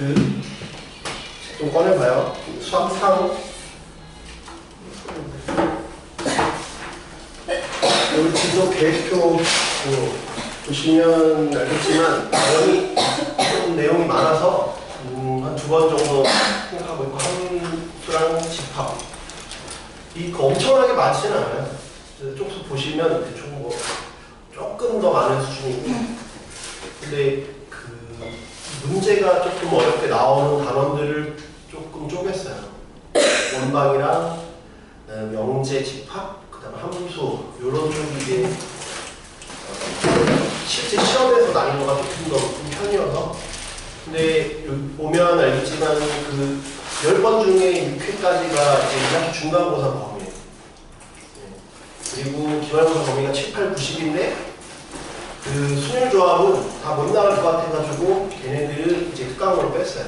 그 책 좀 꺼내봐요. 수학상 여기 지도 계획표 보시면 알겠지만 내용이 많아서 한 2번 정도 생각하고 있고 함수랑 집합 이거 엄청나게 많지는 않아요. 쪽수 보시면 대충 뭐 조금 더 많은 수준이고 근데 그 문제가 조금 어렵게 나오는 단원들을 조금 쪼갰어요. 원방이랑 명제 집합 그 다음에 함수 이런 쪽이 이제 실제 시험에서 난이도가 조금 더 높은 편이어서 근데 여기 보면 알겠지만 그 10번 중에 6회까지가 이제 2학기 중간고사 범위예요. 그리고 기말고사 범위가 7, 8, 90인데 그 순율 조합은 다 못 나갈 것 같아가지고 걔네들을 이제 특강으로 뺐어요.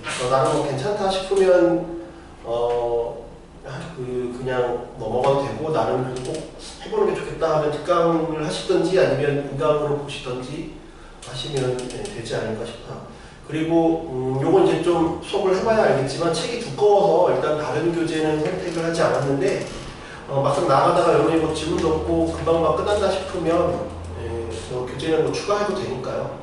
그래서 나는 뭐 괜찮다 싶으면 그냥 넘어가도 되고 나는 꼭 해보는 게 좋겠다 하면 특강을 하시든지 아니면 인강으로 보시든지 하시면 되지 않을까 싶어요. 그리고 요건 이제 좀 수업을 해봐야 알겠지만 책이 두꺼워서 일단 다른 교재는 선택을 하지 않았는데 막상 나가다가 여러분이 뭐 질문도 없고 금방 막 끝난다 싶으면 교재는 뭐 추가해도 되니까요.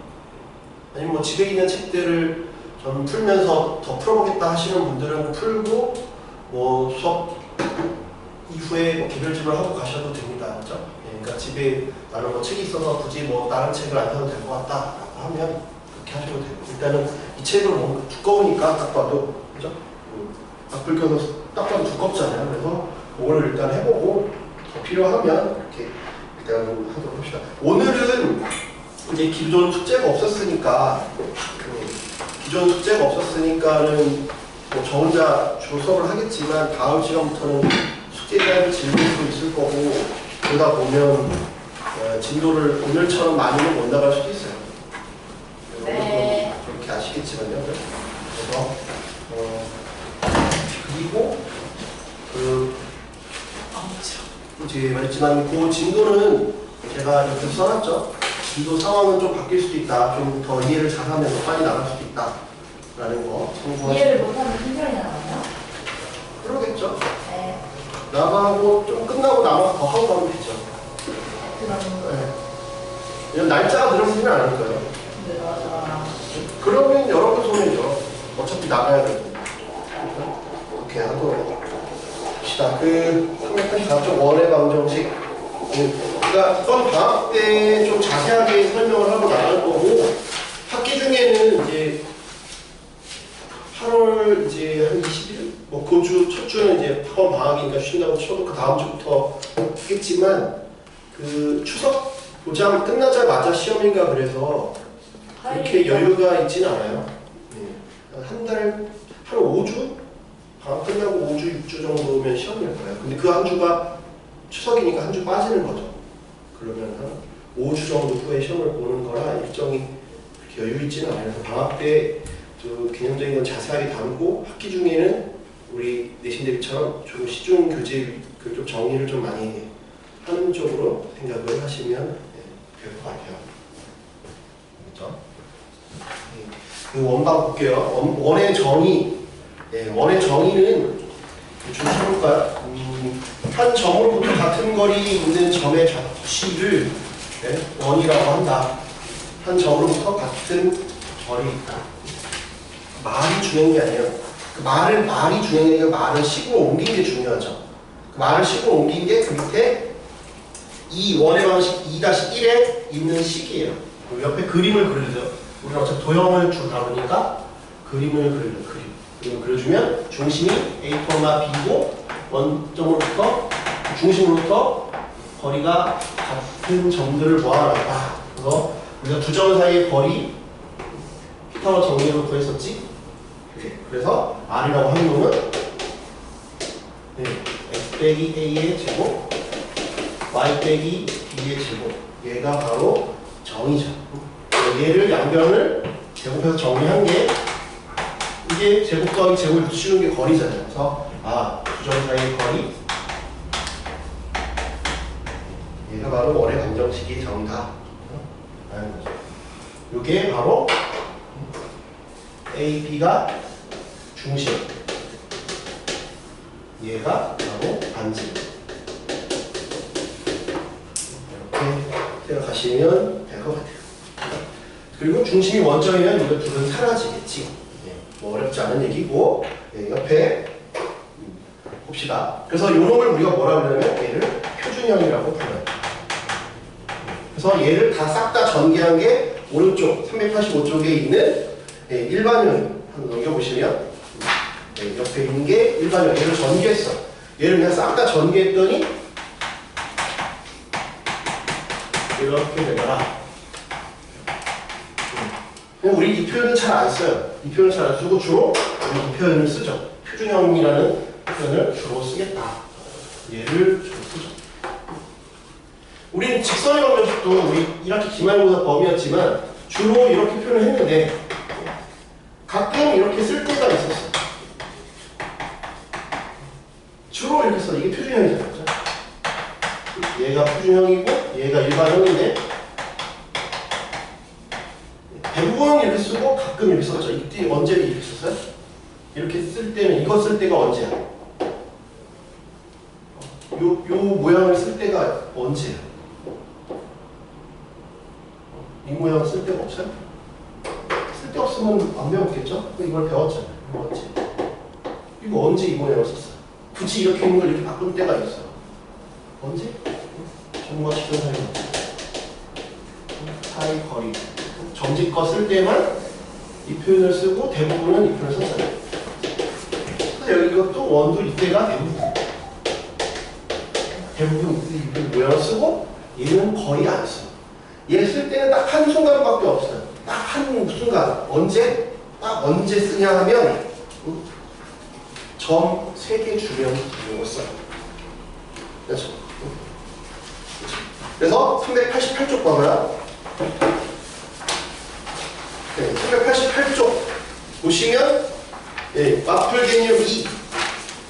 아니면 뭐 집에 있는 책들을 좀 풀면서 더 풀어보겠다 하시는 분들은 풀고 뭐 수업 이후에 뭐 개별집을 하고 가셔도 됩니다. 그렇죠? 그러니까 집에 나는 뭐 책이 있어서 굳이 뭐 다른 책을 안 사도 될 것 같다 하면 그렇게 하셔도 되고 일단은 이 책은 너무 두꺼우니까 딱 봐도 그죠? 딱 긁혀서 딱 봐도 두껍잖아요. 그래서 그걸 일단 해보고 더 필요하면 이렇게 일단 하도록 합시다. 오늘은 이제 기존 숙제가 없었으니까 기존 숙제가 없었으니까는 뭐 저 혼자 주로 수업을 하겠지만 다음 시간부터는 숙제에 대한 질문도 있을 거고 그러다 보면 진도를 오늘처럼 많이는 못 나갈 수도 있어요. 네. 그렇게 아시겠지만요. 그래서 그리고 이제 말했지만 그 진도는 제가 이렇게 써놨죠. 진도 상황은 좀 바뀔 수도 있다. 좀 더 이해를 잘하면 더 빨리 나갈 수도 있다. 라는 거 참고하시고 이해를 못하면 신경이 나나요? 그러겠죠. 네. 나가고 좀 끝나고 남아서 더 하고 가면 되죠. 네. 왜냐면 날짜가 늘어지지는 않을 거예요. 그러면 여러분 손해죠. 어차피 나가야 되고. 이렇게 하도록 합시다. 384쪽 원의 방정식. 그러니까 이건 방학 때 좀 자세하게 설명을 하고 나갈 거고 학기 중에는 이제 8월 이제 한 20일? 뭐 그 주, 첫 주는 이제 학원 방학이니까 쉰다고 쳐도 그 다음 주부터 하겠지만 그 추석 보자 끝나자마자 시험인가 그래서 그렇게 여유가 있지는 않아요. 네. 한 달, 한 5주? 방학 끝나고 5주, 6주 정도면 시험일 거예요. 근데 그 한 주가 추석이니까 한 주 빠지는 거죠. 그러면 한 5주 정도 후에 시험을 보는 거라 일정이 그렇게 여유 있지는 않아요. 그래서 방학 때 개념적인 건 자세하게 다루고 학기 중에는 우리 내신 대비처럼 좀 시중 교재 좀 정리를 좀 많이 하는 쪽으로 생각을 하시면 될 것 같아요. 그렇죠? 원방 볼게요. 원의 정의. 원의 정의는 좀 해볼까요? 한 점으로부터 같은 거리 있는 점의 접시를 원이라고 한다. 한 점으로부터 같은 거리 있다. 말이 중요한 게 아니에요. 그 말이 중요한 게 아니라 말을 식으로 옮긴 게 중요하죠. 그 말을 식으로 옮긴 게 그 밑에 이 원의 방식 2-1에 있는 식이에요. 옆에 그림을 그려주죠. 우리는 어차피 도형을 주로 다루니까 그림을 그림을 그려주면 중심이 A, B고 원점으로부터 중심으로부터 거리가 같은 점들을 모아놨다. 그래서 우리가 두 점 사이의 거리 피타고 정리로 구했었지. 그래서 R이라고 하는 놈은 X 빼기 A의 제곱 Y 빼기 B의 제곱 얘가 바로 정의죠. 얘를 양변을 제곱해서 정리한 게 이게 제곱 더하기 제곱을 붙이는 게 거리잖아요. 그래서 두 점 사이의 거리 얘가 바로 원의 방정식의 정의다 라는 거죠. 이게 바로 A, B가 중심. 얘가 바로 반지름. 이렇게 생각하시면 될 것 같아요. 그리고 중심이 원점이면 이거 둘은 사라지겠지. 뭐 어렵지 않은 얘기고, 옆에 봅시다. 그래서 이 놈을 우리가 뭐라 그러냐면 얘를 표준형이라고 불러요. 그래서 얘를 다 싹 다 전개한 게 오른쪽 385쪽에 있는 일반형 한번 넘겨보시면 옆에 있는 게 일반형. 얘를 전개했어. 얘를 그냥 싹 다 전개했더니 이렇게 되더라. 우리 이 표현은 잘 안 써요. 이 표현을 잘 안 쓰고 주로 이 표현을 쓰죠. 표준형이라는 표현을 주로 쓰겠다. 얘를 주로 쓰죠. 우리는 직선의 방정식도 우리 1학기 기말고사 범위였지만 주로 이렇게 표현을 했는데 가끔 이렇게 쓸 때가 있었어. 주로 이렇게 써. 이게 표준형이잖아. 얘가 표준형이고 얘가 일반형인데 대부분은 이렇게 쓰고 가끔 이렇게 썼죠. 이때 언제 이렇게 썼어요? 이렇게 쓸 때는 이거 쓸 때가 언제야? 요 모양을 쓸 때가 언제야? 이 모양 쓸 데가 없어요? 쓸 데 없으면 안 배웠겠죠? 이걸 배웠잖아요. 배웠지. 이거 언제 이 모양을 썼어요? 굳이 이렇게 있는 걸 이렇게 바꾼 때가 있어요. 언제? 전과 시선 사이 거리. 정직거 쓸 때만 이 표현을 쓰고 대부분은 이 표현을 썼어요. 그래서 여기 이것도 원도 이때가 대부분 이 모양을 쓰고 얘는 거의 안 써. 얘 쓸 때는 딱 한 순간밖에 없어요. 딱 한 순간. 언제? 딱 언제 쓰냐 하면 점 3개 주면 이거 써요. 그렇죠? 그래서 388쪽 봐봐요. 네, 388쪽 보시면 마플 개념 2,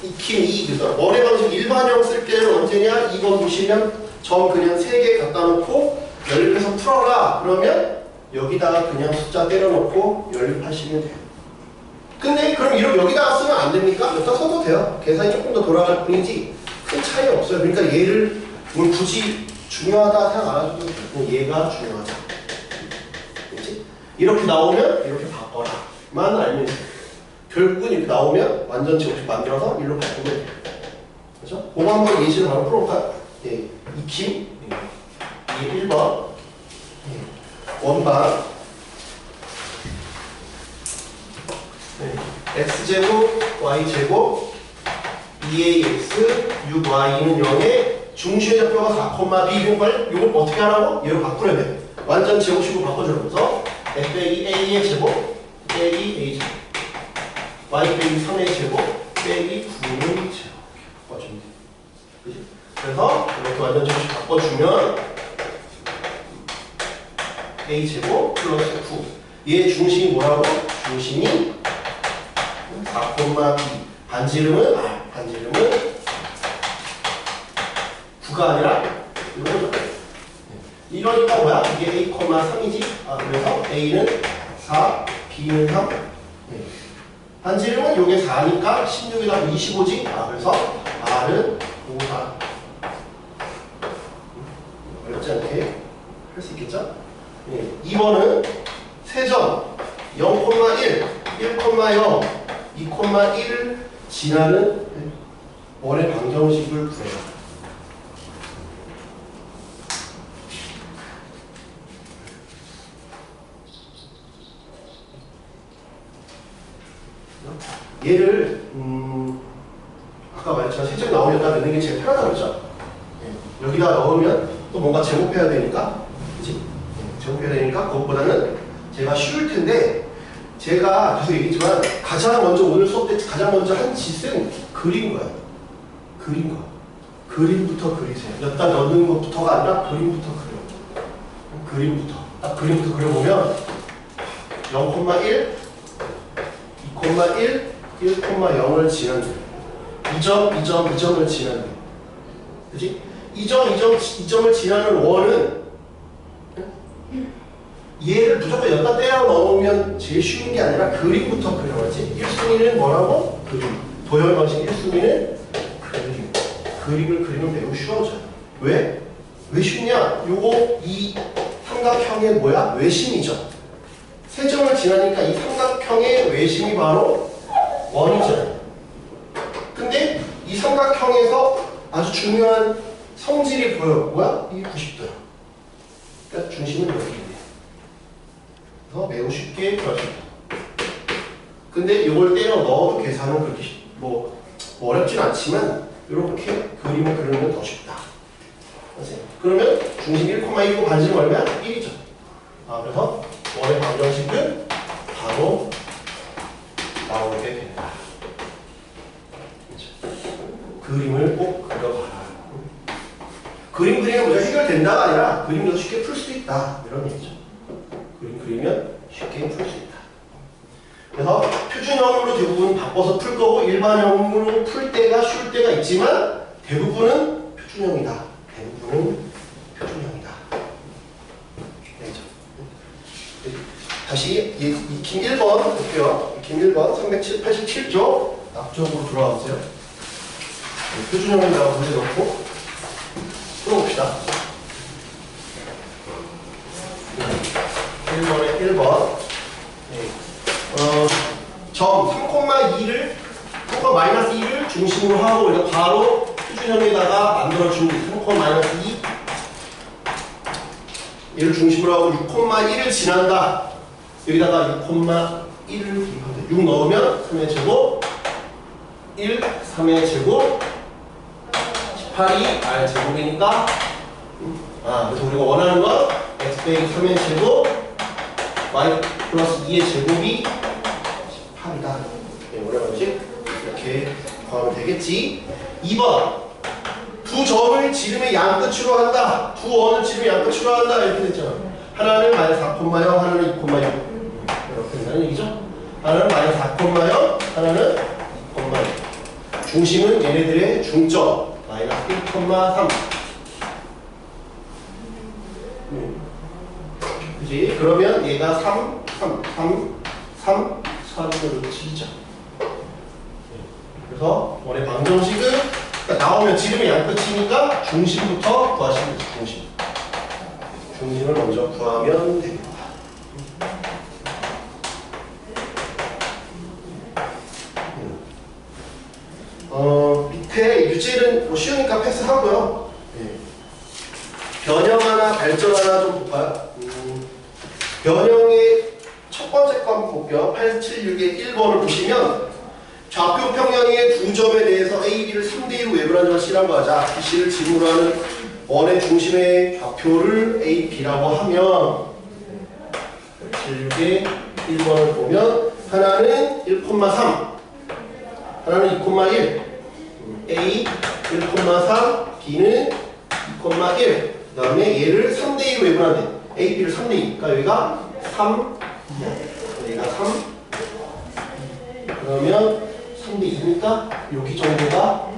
익힘 2, 그래서 원의 방식 일반형 쓸 때는 언제냐? 2번 보시면 점 그냥 3개 갖다 놓고 연립해서 풀어라. 그러면 여기다가 그냥 숫자 때려놓고 연립하시면 돼요. 근데 그럼 이렇게 여기다가 쓰면 안 됩니까? 여기다 써도 돼요. 계산이 조금 더 돌아갈 뿐이지 큰 차이 없어요. 그러니까 얘를 뭘 굳이 중요하다 생각 안 하셔도 돼요. 얘가 중요하다. 그렇지? 이렇게 나오면 이렇게 바꿔라만 알면 돼요. 결국은 이렇게 나오면 완전체 없이 만들어서 일로 바꾸면 돼요. 그렇죠? 그거 한번 예시를 바로 풀어볼까요? 예, 익힘 1번 원방 x제곱 y제곱 2ax 6y는 0에 중심의 좌표가 4,b 이걸 어떻게 하라고? 얘를 바꾸려면 돼. 완전 제곱식으로 바꿔주면서 f 빼기 a의 제곱 빼기 a 제곱 y 빼기 3의 제곱 빼기 9의 제곱 바꿔주면 돼. 그치? 그래서 이렇게 완전 제곱식 바꿔주면 a 제곱 플러스 9 얘 중심이 뭐라고? 중심이 4,b 반지름은 반지름은 9가 아니라 이거죠. 이러니까 뭐야? 이게 a, 3이지? 그래서 a는 4, b는 3 반지름은 요게 4니까 16이다 25지? 그래서 r은 5, 4 어렵지 않게 할 수 있겠죠? 2번은 세점 0,1, 1,0, 2,1을 지나는 원의 방정식을 구해요. 얘를 아까 말했지만 세점이 나오면 여기다 넣는 게 제일 편하다고 그랬죠? 여기다 넣으면 또 뭔가 제곱해야 되니까 그치? 제곱해야 되니까 그것보다는 제가 쉬울 텐데 제가 계속 얘기했지만 가장 먼저 오늘 수업 때 가장 먼저 한 짓은 그린 거예요. 그린 거. 그림부터 그리세요. 여기다 넣는 것부터가 아니라 그림부터 그려요. 그림부터. 딱 그림부터 그려보면 0,1, 2,1, 1,0을 지나는 이 점을 지나는 그치? 이 점을 지나는 원은 얘를 무조건 여기다 때려 넣으면 제일 쉬운 게 아니라 그림부터 그려야지. 1순위는 뭐라고? 그림. 도형 방식 1순위는 그림. 그림을 그리면 매우 쉬워져요. 왜? 왜 쉽냐? 요거 이 삼각형의 뭐야? 외심이죠. 세점을 지나니까 이 삼각형의 외심이 바로 원이죠. 근데 이 삼각형에서 아주 중요한 성질이 보여요. 뭐야? 이게 90도야. 그러니까 중심은 여기 있네. 그래서 매우 쉽게 구할 수 있다. 근데 이걸 때려 넣어도 계산은 그렇게 뭐 어렵진 않지만 이렇게 그림을 그리면 더 쉽다. 그러면 중심 1,1이고 반지름 얼마야? 1이죠. 그래서 원의 방정식은 바로 나오게 된다. 그림을 꼭 그려봐라. 그림 그리면 먼저 해결된다가 아니라 그림도 쉽게 풀 수도 있다. 이런 얘기죠. 그림 그리면 쉽게 풀 수 있다. 그래서 표준형으로 대부분 바꿔서 풀 거고 일반형으로 풀 때가 쉬울 때가 있지만 대부분은 표준형이다. 대부분은 표준형이다. 알겠죠? 다시 익힘 1번 볼게요. 익힘 1번 387쪽 앞쪽으로 돌아와보세요. 표준형에다가 문제 넣고 풀어봅시다. 1번에 1번 점 3,2를 3,-2를 중심으로 하고 우리가 바로 표준형에다가 만들어준 3,-2 얘를 중심으로 하고 6,1을 지난다. 여기다가 6,1을 6 넣으면 3의 제곱 1, 3의 제곱 18이 r 제곱이니까 그래서 우리가 원하는 건 x 빼기 3의 제곱 y 플러스 2의 제곱이 18이다. 원의 방식 이렇게 구하면 되겠지. 2번 두 점을 지름의 양끝으로 한다. 두 원을 지름의 양끝으로 한다. 이렇게 됐잖아. 하나는 마이너스 4,0 하나는 2,0 이렇게 된다는 얘기죠. 하나는 마이너스 4,0 하나는 2,0 중심은 얘네들의 중점 마이너스 1,3 그지? 그러면 얘가 3, 4를 치죠. 그래서 원의 방정식은 그러니까 나오면 지름의 양끝이니까 중심부터 구하시면 돼요. 중심을 먼저 구하면 됩니다. 밑에 유제는 뭐 쉬우니까 패스하고요. 변형 하나, 발전 하나 좀 볼까요? 변형의 첫 번째 거 한번 볼게요. 876의 1번을 보시면 좌표 평형의 두 점에 대해서 A, B를 3대2로 외분하는 걸 C라고 하자. C를 지름으로 하는 원의 중심의 좌표를 A, B라고 하면 876의 1번을 보면 하나는 1,3 하나는 2,1 A 1,3 B는 2,1 그 다음에 얘를 3대2로 외분하는데 A, B를 3대2 그러니까 여기가 3 여기가 3 그러면 3대2니까 여기 정도가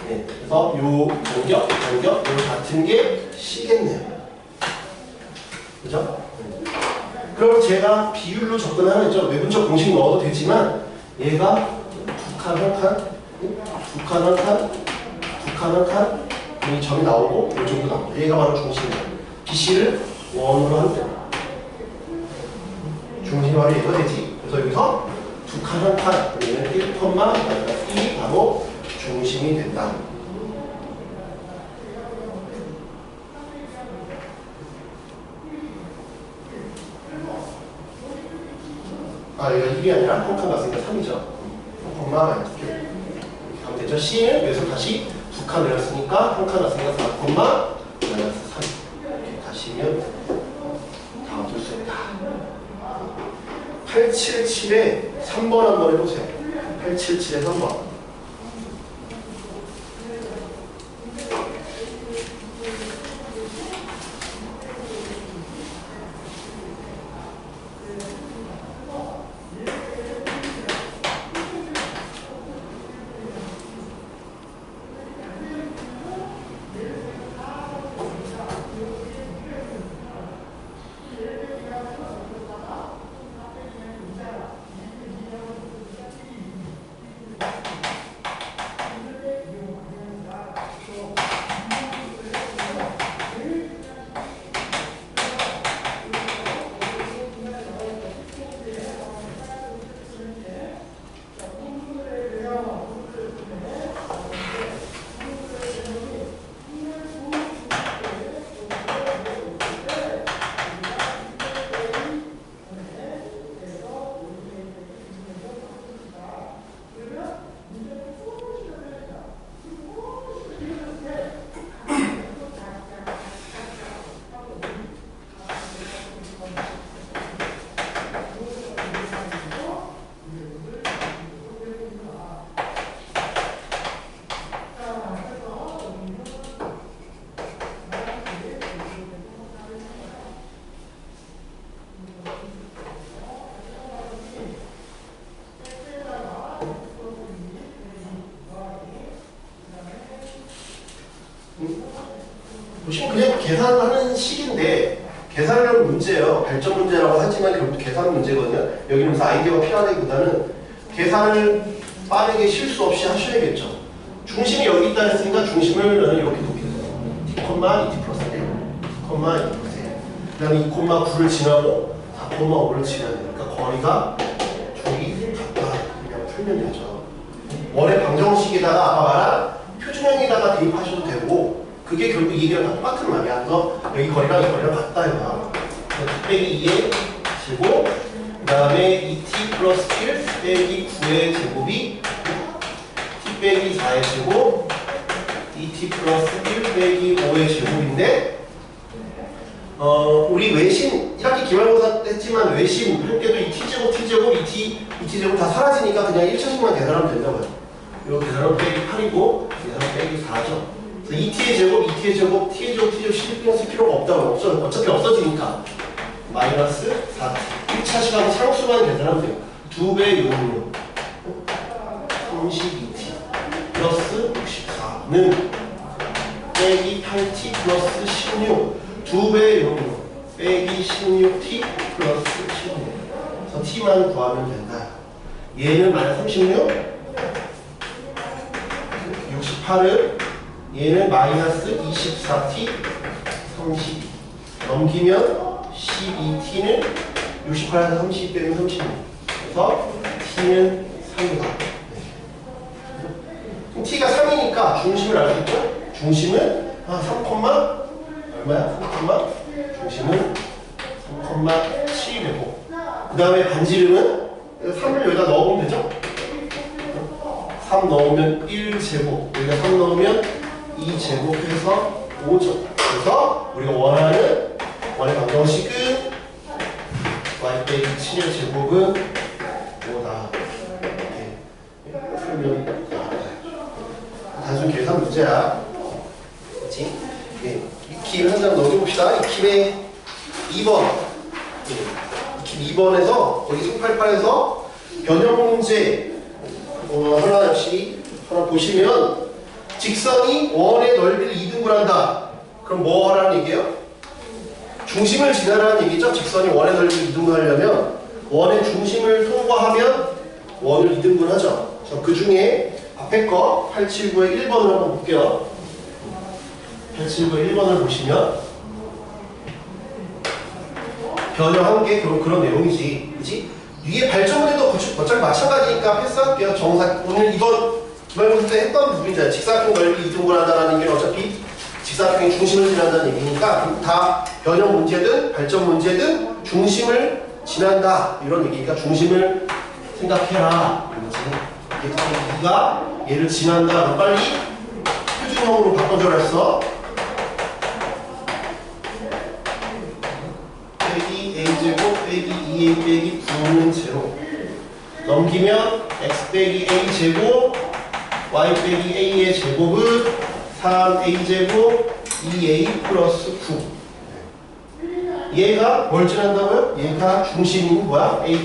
그래서 요 간격, 요 같은 게 C겠네요. 그죠? 그럼 제가 비율로 접근하면 있죠. 외분적 공식 넣어도 되지만 얘가 두 칸, 한 칸, 두 칸, 한 칸, 두 칸, 한 칸 이 점이 나오고 이 정도 나옵니다. 얘가 바로 중심이에요. BC를 원으로 하면 됩니다. 중심이 바로 얘가 되지. 그래서 여기서 두 칸, 한 칸 얘는 1,2 바로 중심이 된다. 여기가 1이 아니라 한 칸 갔으니까 3이죠. 3,-1 이렇게 하면 되죠. C는 여기서 다시 두 칸 내렸으니까 한 칸 갔으니까 4,-3 이렇게 가시면 다 얻을 수 있다. 877에 3번 한번 해보세요. 877에 3번. 계산하는 식인데 계산력 문제예요. 발전 문제라고 하지만 결국 계산 문제거든요. 여기는 무슨 아이디어가 필요하다기보다는 계산을 빠르게 실수 없이 하셔야겠죠. 중심이 여기 있다 했으니까 중심을 너는 이렇게 놓겠어요. t, 2t 플러스 1, 2t 플러스 1. 그 다음에 2,9를 지나고 4,5를 지나야 되니까 거리가 둘이 같다. 그냥 풀면 되죠. 원의 방정식에다가 아까 말한 표준형에다가 대입하셔도 되고 그게 결국 이게랑 다 똑같은 말이야. 그래서 여기 거리랑 이 거리랑 같다 이거야. t 빼기 2의 제곱 그 다음에 2t 플러스 1 빼기 9의 제곱이 t 빼기 4의 제곱 2t 플러스 1 빼기 5의 제곱인데 우리 외신 1학기 기말고사 했지만 외신 할 때도 이 t제곱, t제곱, 2t제곱 다 사라지니까 그냥 1차식만 계산하면 된다고요. 이거 계산하면 빼기 8이고 계산하면 빼기 4죠. 그래서 2t의 제곱, 2t의 제곱, t의 제곱, t의 제곱 신경 쓸 필요가 없다고요. 어차피 없어지니까 마이너스 4t 1차식하고 상수만 계산하면 돼요. 2배 요요 32t 플러스 64는 빼기 8t 플러스 16 2배 요요 빼기 16t 플러스 16 그래서 t만 구하면 된다. 얘는 마이너스 36 68은 얘는 마이너스 24t 32 넘기면 12t는 68에서 32 빼면 36 그래서 t는 3이다. 그럼 t가 3이니까 중심을 알 수 있죠? 중심은 3, 얼마야? 3, 중심은 3,7 되고 그 다음에 반지름은 3을 여기다 넣어보면 되죠? 3 넣으면 1제곱 여기다 3 넣으면 2제곱해서 5죠. 그래서 우리가 원하는 원의 방정식은 y 빼기 7의 제곱은 5다. 풀면 단순 계산 문제야. 그렇지? 익힘 한 장 넣어봅시다. 익힘의 2번. 익힘 2번에서 거기 388에서 변형 문제 하나 역시 하나 보시면 직선이 원의 넓이를 2등분 한다. 그럼 뭐 하라는 얘기예요? 중심을 지나라는 얘기죠. 직선이 원의 넓이를 2등분 하려면 원의 중심을 통과하면 원을 2등분 하죠. 그 중에 앞에 거 879의 1번을 한번 볼게요. 879의 1번을 보시면 변형한 게 그런 내용이지. 그치? 위에 발전문제도 어차피 마찬가지니까 패스할게요. 정사 오늘 이번 기말고사 때 했던 부분이잖아요. 직사각형 넓이 2등분 한다는 얘기는 어차피 직사각형의 중심을 지난다는 얘기니까 다 변형 문제든 발전 문제든 중심을 지난다 이런 얘기니까 중심을 생각해라 이거지. 네가 얘를 지난다. 그럼 빨리 표준형으로 바꿔줘라 했어. 빼기 a제곱 빼기 2a 빼기 9는 제로 넘기면 x 빼기 a제곱 y 빼기 a의 제곱은 3a제곱 2a 플러스 9 얘가 뭘 지난다고요? 얘가 중심인 뭐야? a,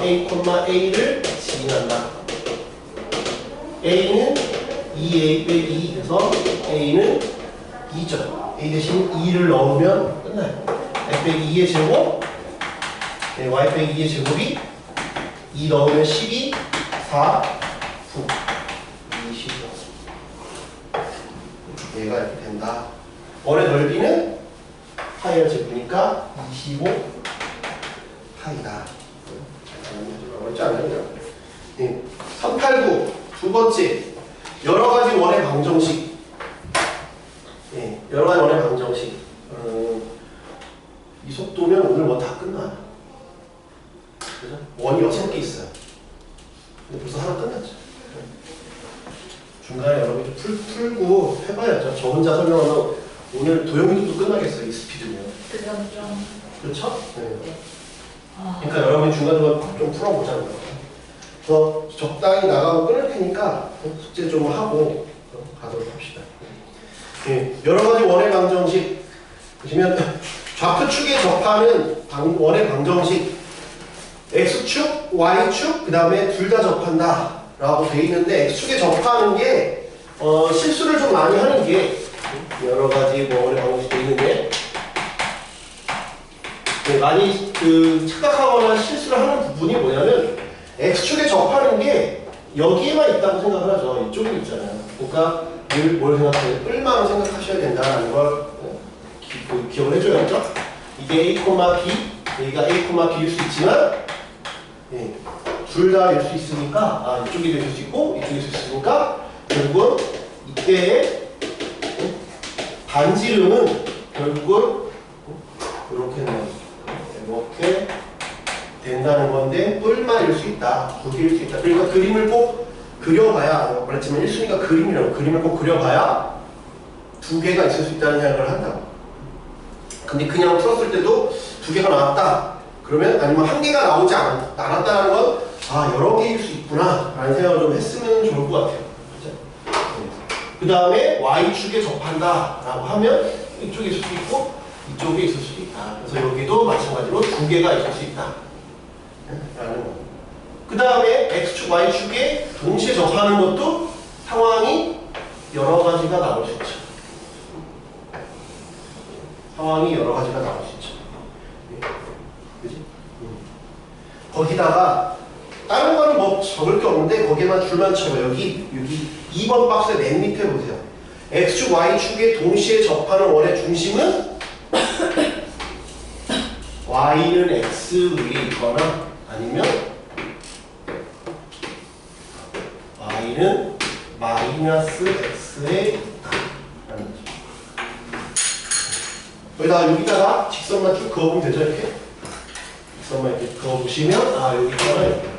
a a를 지난다. a는 2a 빼기 2 그래서 a는 2죠. a 대신 2를 넣으면 끝나요. x 빼기 2의 제곱 y 빼기 2의 제곱이 2 넣으면 12 4 9 20 얘가 이렇게 된다. 원의 넓이는 파이를 제곱이니까 25 파이다. 어렵지 않아요? 네. 389 두 번째 여러 가지 원의 방정식. 네. 여러 가지 원의 방정식. 이 속도면 오늘 뭐 다 끝나요. 그죠? 원이 6개 있어요. 근데 벌써 하나 끝났죠. 중간에 여러분이 풀고 해봐야죠. 저 혼자 설명하면 오늘 도형유도도 끝나겠어요. 이 스피드면. 그건 좀. 그렇죠? 네. 네. 그러니까 여러분이 중간중간 좀 풀어보자고요. 그래서 적당히 나가고 끊을 테니까 숙제 좀 하고 가도록 합시다. 네. 여러 가지 원의 방정식 보시면 좌표축에 접하는 원의 방정식 X축, Y축, 그 다음에 둘 다 접한다 라고 돼 있는데 X축에 접하는 게 실수를 좀 많이 하는 게 여러 가지 뭐 원의 방정식이 되어 있는데 네, 많이 착각하거나 실수를 하는 부분이 뭐냐면 x축에 접하는 게 여기에만 있다고 생각을 하죠. 이쪽에 있잖아요. 그러니까 뭘 생각해요? 뿔만 생각하셔야 된다는 걸 기억을 해줘야죠. 이게 a, b, 여기가 a, b일 수 있지만 예, 둘 다일 수 있으니까 이쪽이 될 수 있고 이쪽이 될 수 있으니까 결국은 이때의 반지름은 결국은 이렇게 된다는 건데 뿔만일 수 있다, 두 개일 수 있다. 그러니까 그림을 꼭 그려봐야, 말했지만 1순위가 그림이라고, 그림을 꼭 그려봐야 두 개가 있을 수 있다는 생각을 한다고. 근데 그냥 풀었을 때도 두 개가 나왔다 그러면, 아니면 한 개가 나오지 않았다는 건 여러 개일 수 있구나 라는 생각을 좀 했으면 좋을 것 같아요. 그 다음에 y축에 접한다 라고 하면 이쪽에 있을 수도 있고 이쪽에 있을 수도 있다. 그래서 여기도 마찬가지로 두 개가 있을 수 있다 라는 거. 그 다음에 x축, y축에 동시에 접하는 것도 상황이 여러 가지가 나올 수 있죠. 상황이 여러 가지가 나올 수 있죠. 그지? 거기다가 다른 거는 뭐 적을 게 없는데 거기에만 줄만 쳐요. 여기 2번 박스의 맨 밑에 보세요. x축, y축에 동시에 접하는 원의 중심은 y는 x 위에 있거나 아니면 y는 마이너스 x에 있다 라는 거죠. 여기다가 직선만 쭉 그어보면 되죠. 이렇게 직선만 이렇게 그어보시면 여기 있거나 이렇게.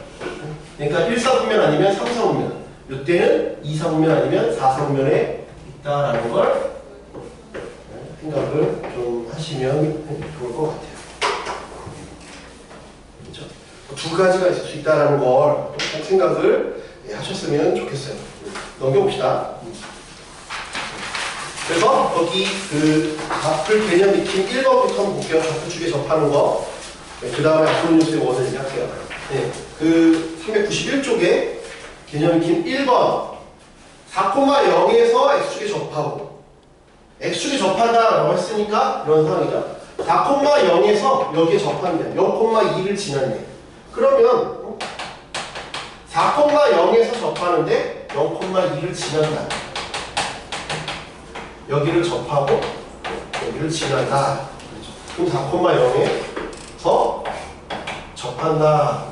그러니까 1사분면 아니면 3사분면, 이때는 2사분면 아니면 4사분면에 있다라는 걸 생각을 좀 하시면 좋을 것 같아요. 그렇죠? 두 가지가 있을 수 있다라는 걸 생각을 하셨으면 좋겠어요. 넘겨봅시다. 그래서 거기 좌풀 개념 익힌 1번부터 한번 볼게요. 좌풀축에 접하는 거. 그 다음에 앞으로 원을 얘기할게요. 네, 391쪽에 개념 익힌 1번 4,0에서 x축에 접하고, x축에 접한다라고 했으니까 이런 상황이죠. 4,0에서 여기에 접한대. 0,2를 지났네. 그러면 4,0에서 접하는데 0,2를 지난다. 여기를 접하고 여기를 지난다. 그럼 4,0에서 접한다.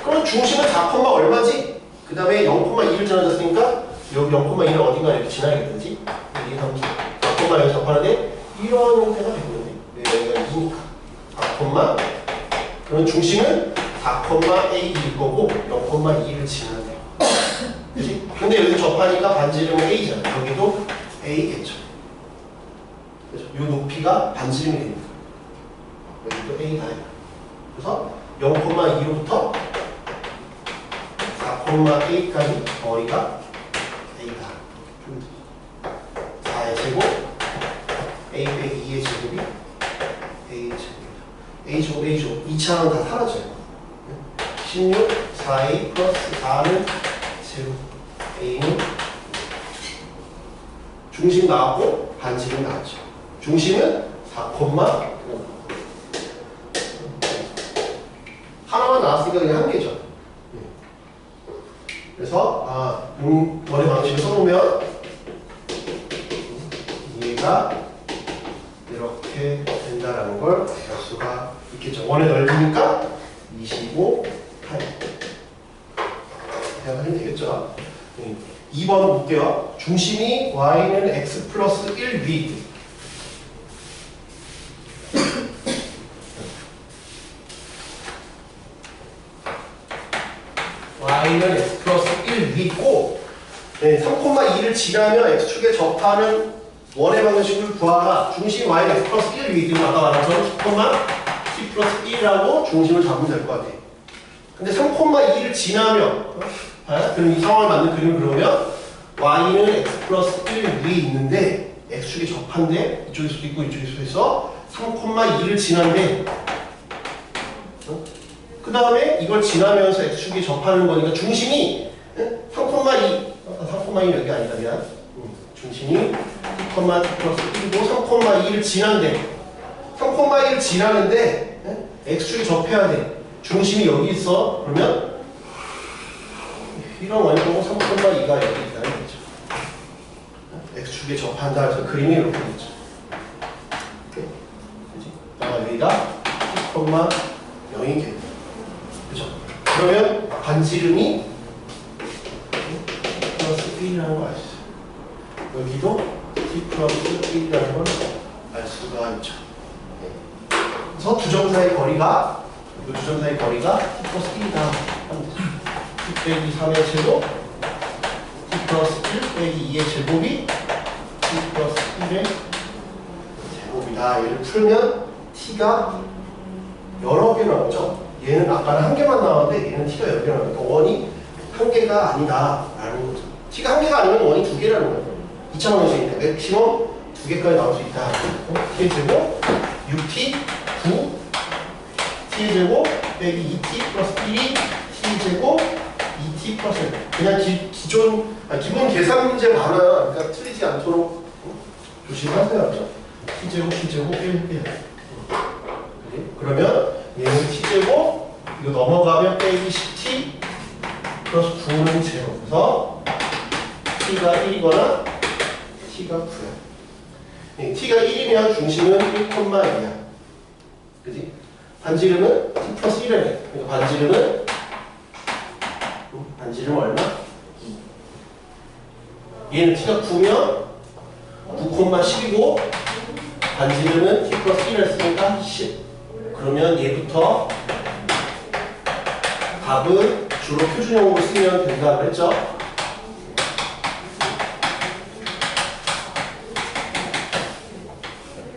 그럼 중심은 4, 얼마지? 그 다음에 0,2를 지나졌으니까 여기 0,2를 어딘가 이렇게 지나야겠지? 여기 4,0에서 접하는데 이런 형태가 되거든요. 여기가 2니까 4, 그러면 중심은 4,a일 거고 0,2를 지나네요. 그치? 근데 여기 접하니까 반지름은 a잖아요. 여기도 a겠죠. 그래서 이 높이가 반지름이 됩니다. 여기도 a가 아니라. 그래서 0,2로부터 4,a까지 거리가 a다. 4의 제곱 a 빼기 2의 제곱이 a 제곱이다. a 제곱 a 제곱 2차는 다 사라져요. 16 4a 플러스 4는 제곱 a는 중심 나왔고 반지름 나왔죠. 중심은 4, 하나만 나왔으니까 그냥 한 개죠. 그래서 원의 방식을 써보면 얘가 이렇게 된다라는 걸 알 수가 있겠죠. 원의 넓이니까 25, 8 생각하면 되겠죠. 2번 볼게요. 중심이 y는 x 플러스 1 위. y는 x 플러스 1 위고 3,2를 지나면 x축에 접하는 원의 방정식을 구하라. 중심 y는 x 플러스 1 위. 지금 아까 말한 것처럼 10, 플러스 1이라고 중심을 잡으면 될 것 같아요. 근데 3,2를 지나면 그럼 이 상황을 맞는 그림을 그러면 y는 x 플러스 1 위에 있는데 x축에 접한데 이쪽일 수도 있고 이쪽일 수도 있어. 3,2를 지난데 그 다음에 이걸 지나면서 x축에 접하는 거니까 중심이 3,2 여기 아니다. 미안. 중심이 2,t 플러스 1이고 3,2를 지난대. 3,2를 지나는데 x축에 접해야 돼. 중심이 여기 있어. 그러면 이런 원이고 3,2가 여기 있다는 거죠. x축에 접한다 해서 그림이 이렇게 되죠. 여기가 10,0이 그죠? 그러면 반지름이 플러스 1이라는 걸 알 수 있어요. 여기도 t 플러스 1이라는 걸 알 수가 있죠. 그래서 두 점 사이 거리가 이 두 점 사이 거리가 t 플러스 1이다 하면 되죠. t 빼기 3의 제곱 t 플러스 1 빼기 2의 제곱이 t 플러스 1의 제곱이다. 얘를 풀면 t가 여러 개 나오죠. 얘는 아까는 한 개만 나왔는데 얘는 t가 여러 개 나오니까 원이 한 개가 아니다라는 거죠. t가 한 개가 아니면 원이 두 개라는 거죠. 2차 방정식인데 맥시멈 두 개까지 나올 수 있다. t의 제곱 6t 9 t의 제곱 빼기 2t 플러스 1이 t의 제곱 2t 플러스 1. 그냥 기본 계산 문제 많아. 그러니까 틀리지 않도록 조심하세요. t 제곱 t 제곱 1. 그러면 얘는 t제곱 이거 넘어가면 빼기 10t 플러스 9는 제곱. 그래서 t가 1이거나 t가 9야. t가 1이면 중심은 1,2야. 그지? 반지름은 t 플러스 1이네. 그러니까 반지름은 얼마? 2. 얘는 t가 9면 9,10이고 반지름은 t 플러스 1을 했으니까 10. 그러면 얘부터 답은 주로 표준형으로 쓰면 된다고 했죠?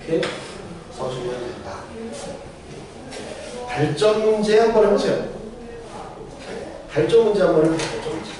이렇게 써주면 된다. 발전 문제 한번 해보세요. 발전 문제 한번 해보세요. 발전 문제.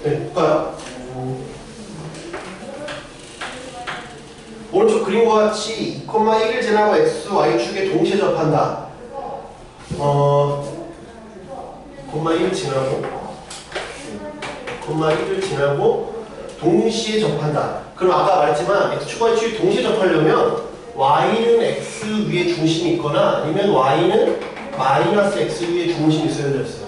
네, 볼까요? 오른쪽 그림과 같이 2,1을 지나고 x, y축에 동시에 접한다. 1을 지나고 동시에 접한다. 그럼 아까 말했지만 x축과 y축이 동시에 접하려면 y는 x 위에 중심이 있거나 아니면 y는 마이너스 x 위에 중심이 있어야 됐어요.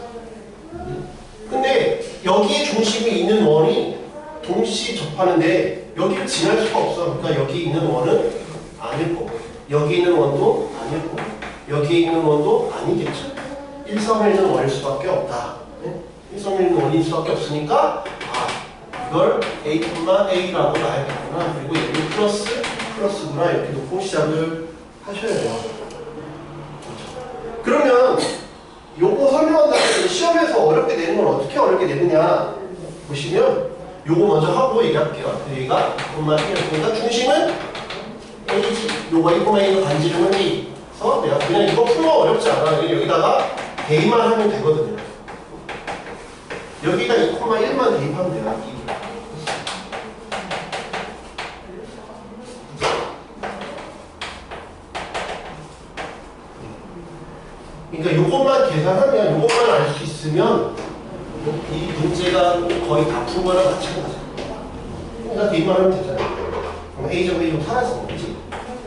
근데 여기에 중심이 있는 원이 동시에 접하는데 여기를 지날 수가 없어. 그러니까 여기 있는 원은 아닐 거고 여기 있는 원도 아닐 거고 여기에 있는 원도 아니겠죠. 1성일는 원일 수밖에 없다. 1성일은 원일 수밖에 없으니까 이걸 A,A라고 놔야겠구나. 그리고 얘는 플러스구나. 이렇게 놓고 시작을 하셔야 돼요. 그러면 요거 설명한 다음에 시험에서 어렵게 내는 건 어떻게 어렵게 내느냐 보시면 요거 먼저 하고 얘기할게요. 여기가 2,1이었으니까 중심은 A지. 요거 1,1의 반지름은 A. 그래서 내가 그냥 이거 풀면 어렵지 않아. 여기다가 대입만 하면 되거든요. 여기다 2,1만 대입하면 돼요. 그러니까 요것만 계산하면, 요것만 알 수 있으면 이 문제가 거의 다 푼 거랑 마찬가지야. 그러니까 대입만 하면 되잖아요. 그럼 A제곱 A제곱 사라지는 거지.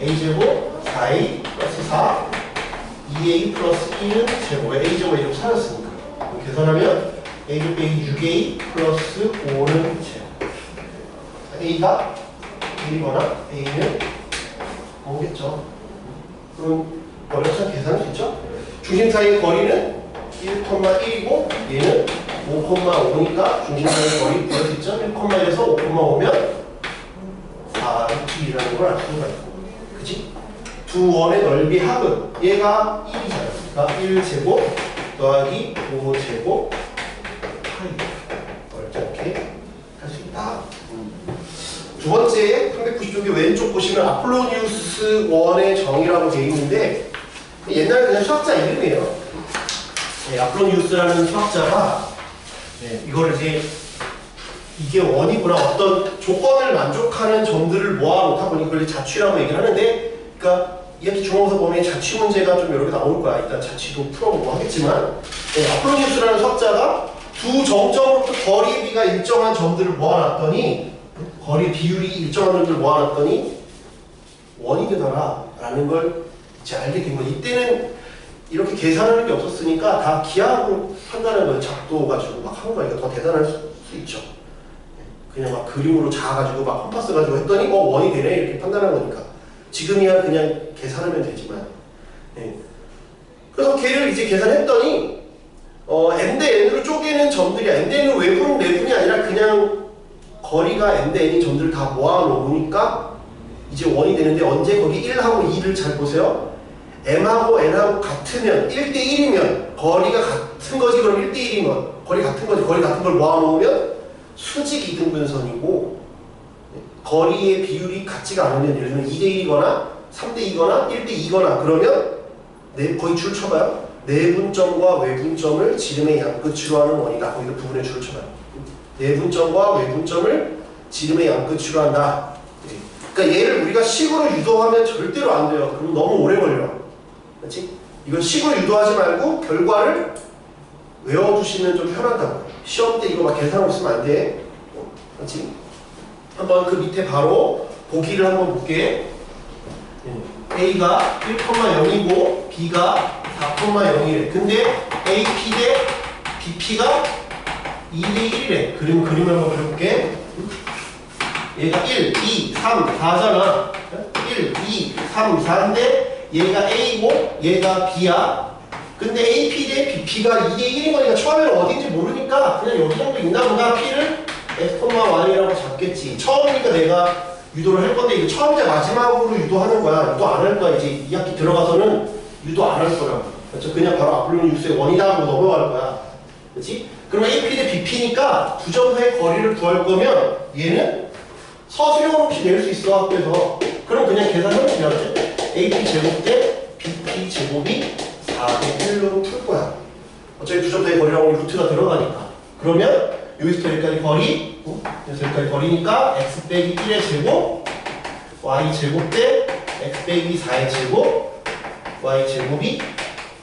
A제곱 4A 플러스 4 2A 플러스 1은 제곱에 A제곱 A제곱 사라졌으니까 계산하면 A제곱 A 6A 플러스 5는 제곱. A가 1이거나 A는 5겠죠. 그럼 어렵지 않게 계산할 수 있죠? 중심 사이의 거리는 1,1이고 얘는 5,5니까 중심 사이의 거리 구할 수 있죠? 1,1에서 5,5면 4,2라는 걸 알 수가 있고, 그치? 두 원의 넓이 합은 얘가 1이잖아. 그러니까 1제곱 더하기 5제곱 파이. 어렵지 않게 할 수 있다. 두 번째 390쪽의 왼쪽 보시면 아폴로니우스 원의 정의라고 되어 있는데 옛날에 그냥 수학자 이름이에요. 아폴로니우스라는 수학자가 이걸 이제 이게 원이구나, 어떤 조건을 만족하는 점들을 모아놓다 보니 그걸 자취라고 얘기를 하는데, 그러니까 이렇게 중앙에서 보면 자취 문제가 좀 여러 개 나올 거야. 일단 자취도 풀어보고 하겠지만, 아폴로니우스라는 수학자가 두 정점으로부터 거리 비가 일정한 점들을 모아놨더니, 거리 비율이 일정한 점들을 모아놨더니 원이 되더라 라는 걸 이제 알게 된 거예요. 이때는 이렇게 계산하는 게 없었으니까 다 기하학으로 판단하는 거예요. 작도 가지고 막 한 거니까 더 대단할 수 있죠. 그냥 막 그림으로 작아가지고 막 컴파스 가지고 했더니 원이 되네 이렇게 판단한 거니까. 지금이야 그냥 계산하면 되지만. 그래서 걔를 이제 계산했더니 n 대 n으로 쪼개는 점들이 n 대 n은 외분 내분이 아니라 그냥 거리가 n 대 n이 점들을 다 모아놓으니까 이제 원이 되는데, 언제 거기 1하고 2를 잘 보세요. m하고 n하고 같으면 1대 1이면 거리가 같은 거지. 그럼 1대 1이면 거리 같은 거지. 거리 같은 걸 모아놓으면 수직 이등분선이고, 거리의 비율이 같지가 않으면, 예를 들면 2대 1이거나 3대 2거나 1대 2거나 그러면 거의 줄 쳐봐요. 내분점과 외분점을 지름의 양끝으로 하는 원이다. 거기서 부분의 줄을 쳐봐요. 내분점과 외분점을 지름의 양끝으로 한다. 그러니까 얘를 우리가 식으로 유도하면 절대로 안 돼요. 그럼 너무 오래 걸려. 그렇지? 이건 식으로 유도하지 말고 결과를 외워두시면 좀 편하다고. 시험 때 이거 막 계산하고 있으면 안 돼. 그렇지? 한번 그 밑에 바로 보기를 한번 볼게. A가 1,0이고 B가 4,0이래. 근데 AP 대 BP가 2대 1이래. 그림을 한번 그려볼게. 얘가 1, 2, 3, 4잖아. 1, 2, 3, 4인데 얘가 A고 얘가 B야. 근데 AP 대 BP가 2대 1인 거니까 처음에는 어딘지 모르니까 그냥 여기 정도 있나 보다. P를 X,Y라고 잡겠지. 처음이니까 내가 유도를 할 건데, 이거 처음이자 마지막으로 유도하는 거야. 유도 안 할 거야. 이제 2학기 들어가서는 유도 안 할 거라고. 그렇죠? 그냥 바로 아폴로니우스의 원이다 하고 넘어갈 거야. 그렇지? 그러면 AP 대 BP니까 두 점의 거리를 구할 거면 얘는 서술형 없이 낼 수 있어, 학교에서. 그럼 그냥 계산하면 되겠지? AP 제곱 대 BP 제곱이 4대 1로 풀 거야. 어차피 두 점 사이 거리라고 루트가 들어가니까. 그러면 여기서부터 여기까지 거리, 여기서 여기까지 거리니까 x 빼기 1의 제곱, y 제곱 대 x 빼기 4의 제곱, y 제곱이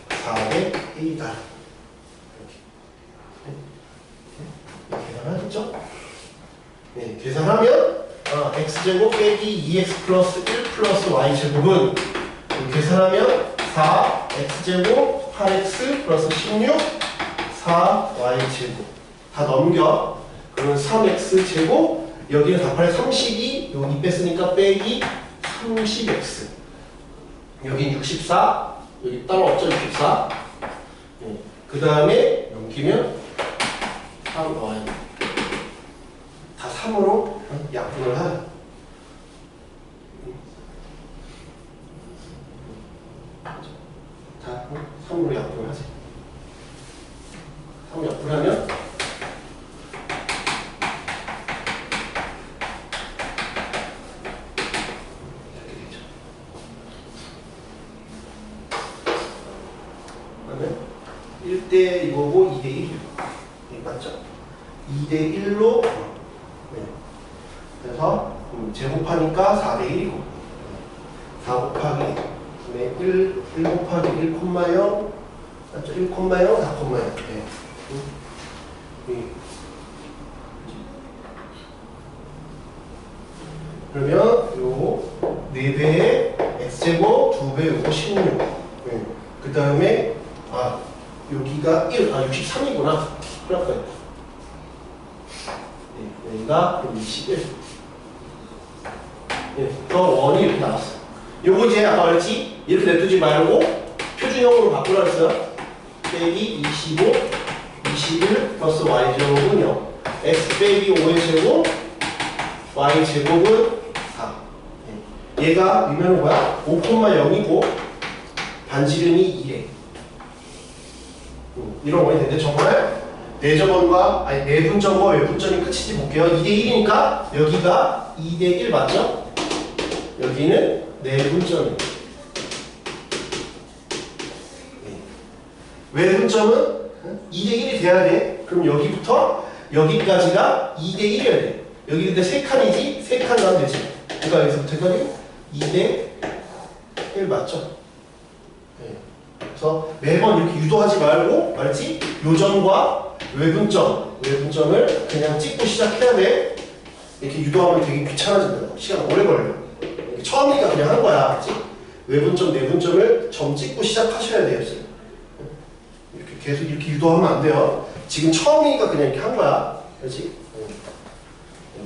4대 1이다. 이렇게 계산하겠죠? 네, 계산하면 x제곱 빼기 2x 플러스 1 플러스 y제곱은 계산하면 4 x제곱 8x 플러스 16 4y제곱 다 넘겨. 그러면 3x제곱, 여기는 4, 8, 32, 여기 2 뺐으니까 빼기 30x, 여기 64, 여기 따로 없죠? 64. 그 다음에 넘기면 3, 다 3으로 약분을 하자. 다 3으로 약분을 하세요. 3으로 약분하면 이렇게 되죠. 그러면 1대 이거고 2대 1이에요. 맞죠? 2대 1로 네. 그래서 제곱하니까 4대 1이고 4 곱하기 1 곱하기 1,0 맞죠? 1,0 4,0 네. 그러면 요 4배에 x제곱 2배 요거 16 네. 그 다음에 여기가 63이구나 그럴까요? 네, 여기가 21 네, 더 원이 이렇게 나왔어. 요거 이제 아까 말했지? 이렇게 냅두지 말고 표준형으로 바꾸라 했어요. 빼기 25, 21 플러스 y제곱은 0. x 빼기 5의 제곱, y제곱은 4. 얘가 유명한 뭐야? 5,0이고 반지름이 2래. 이런 원이 되는데 정말 내점원과 내분점과 외분점이 끝이지 볼게요. 2대 1이니까 여기가 2대 1 맞죠? 여기는 내분점이에요. 외분점은 2대 1이 돼야 돼. 그럼 여기부터 여기까지가 2대 1이어야 돼. 여기 근데 3칸이지? 3칸 가면 되지. 그러니까 여기서부터 여기까지 2대 1 맞죠? 그래서 매번 이렇게 유도하지 말고 말지? 요점과 외분점을 그냥 찍고 시작해야 돼. 이렇게 유도하면 되게 귀찮아진다. 시간 오래 걸려. 처음이니까 그냥 한 거야. 알지? 외분점, 내분점을 점 찍고 시작하셔야 돼요. 이렇게 계속 이렇게 유도하면 안 돼요. 지금 처음이니까 그냥 이렇게 한 거야. 그렇지?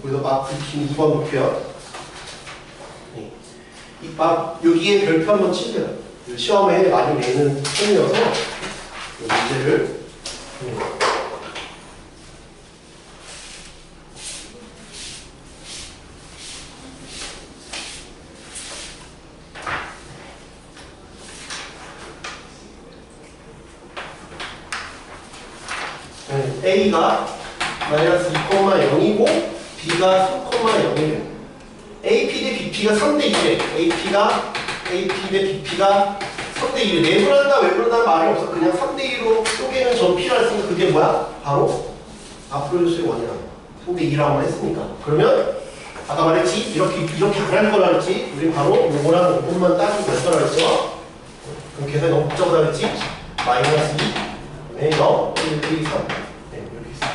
그래서 막 굵히는 2번 볼게요. 여기에 별표 한번 치세요. 시험에 많이 내는 편이어서 이 문제를 A가 마이너스 2,0이고 B가 3,0이래요. AP 대 BP가 3대 2래. AP 대 BP가 3대 2래. 내분한다 외분한다는 말이 없어. 그냥 3대 2로 쪼개는 점 P라 했으니까 그게 뭐야? 바로 아프로디우스의 원이야. 3대 2라고만 했으니까. 그러면 아까 말했지? 이렇게 안 할 거라 했지? 우리 바로 요거랑 요것만 따지고 할 거라 했죠? 그럼 계산이 너무 복잡하다 했지? 마이너스 2 네, 0, 1, 2, 3 네, 이렇게 있어.